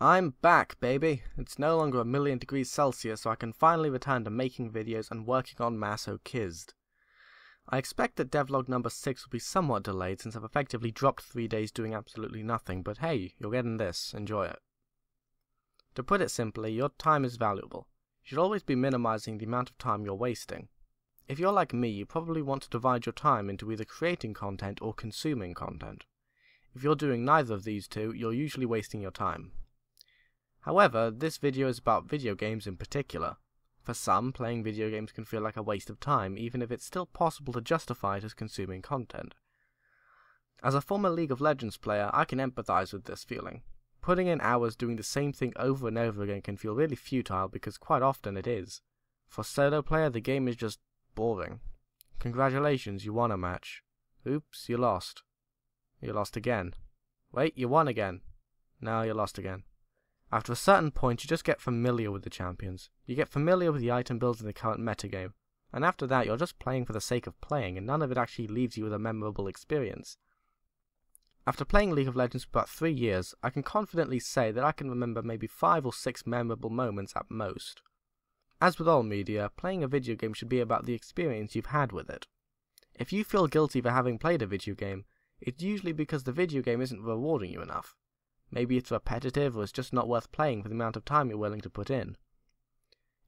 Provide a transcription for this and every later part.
I'm back, baby! It's no longer 1,000,000 degrees Celsius, so I can finally return to making videos and working on Masochised. I expect that devlog number 6 will be somewhat delayed since I've effectively dropped 3 days doing absolutely nothing, but hey, you're getting this, enjoy it. To put it simply, your time is valuable. You should always be minimizing the amount of time you're wasting. If you're like me, you probably want to divide your time into either creating content or consuming content. If you're doing neither of these two, you're usually wasting your time. However, this video is about video games in particular. For some, playing video games can feel like a waste of time, even if it's still possible to justify it as consuming content. As a former League of Legends player, I can empathize with this feeling. Putting in hours doing the same thing over and over again can feel really futile because quite often it is. For a solo player, the game is just boring. Congratulations, you won a match. Oops, you lost. You lost again. Wait, you won again. No, you lost again. After a certain point, you just get familiar with the champions. You get familiar with the item builds in the current metagame. And after that, you're just playing for the sake of playing, and none of it actually leaves you with a memorable experience. After playing League of Legends for about 3 years, I can confidently say that I can remember maybe 5 or 6 memorable moments at most. As with all media, playing a video game should be about the experience you've had with it. If you feel guilty for having played a video game, it's usually because the video game isn't rewarding you enough. Maybe it's repetitive or it's just not worth playing for the amount of time you're willing to put in.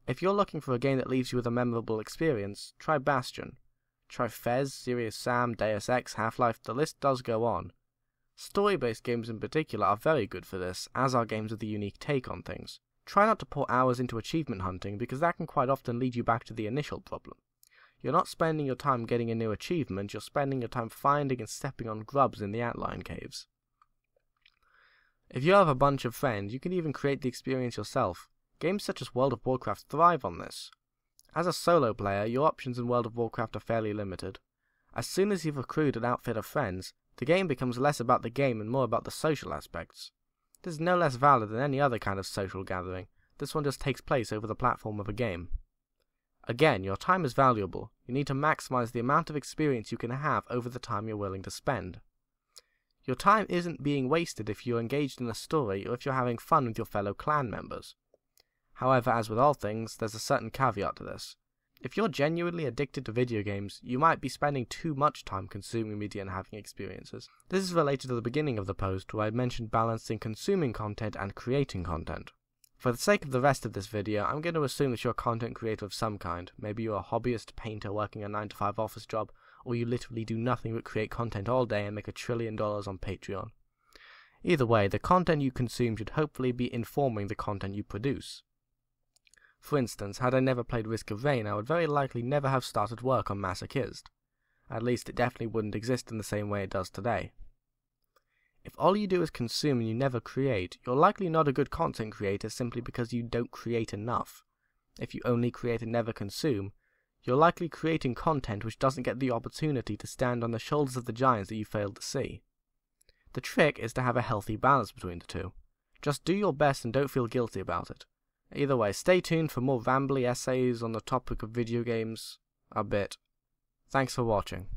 If you're looking for a game that leaves you with a memorable experience, try Bastion. Try Fez, Serious Sam, Deus Ex, Half-Life, the list does go on. Story-based games in particular are very good for this, as are games with a unique take on things. Try not to pour hours into achievement hunting because that can quite often lead you back to the initial problem. You're not spending your time getting a new achievement, you're spending your time finding and stepping on grubs in the outline caves. If you have a bunch of friends, you can even create the experience yourself. Games such as World of Warcraft thrive on this. As a solo player, your options in World of Warcraft are fairly limited. As soon as you've accrued an outfit of friends, the game becomes less about the game and more about the social aspects. This is no less valid than any other kind of social gathering. This one just takes place over the platform of a game. Again, your time is valuable. You need to maximize the amount of experience you can have over the time you're willing to spend. Your time isn't being wasted if you're engaged in a story or if you're having fun with your fellow clan members. However, as with all things, there's a certain caveat to this. If you're genuinely addicted to video games, you might be spending too much time consuming media and having experiences. This is related to the beginning of the post where I mentioned balancing consuming content and creating content. For the sake of the rest of this video, I'm going to assume that you're a content creator of some kind. Maybe you're a hobbyist painter working a 9-to-5 office job, or you literally do nothing but create content all day and make $1 trillion on Patreon. Either way, the content you consume should hopefully be informing the content you produce. For instance, had I never played Risk of Rain, I would very likely never have started work on Masochised. At least it definitely wouldn't exist in the same way it does today. If all you do is consume and you never create, you're likely not a good content creator simply because you don't create enough. If you only create and never consume, you're likely creating content which doesn't get the opportunity to stand on the shoulders of the giants that you failed to see. The trick is to have a healthy balance between the two. Just do your best and don't feel guilty about it. Either way, stay tuned for more rambly essays on the topic of video games a bit. Thanks for watching.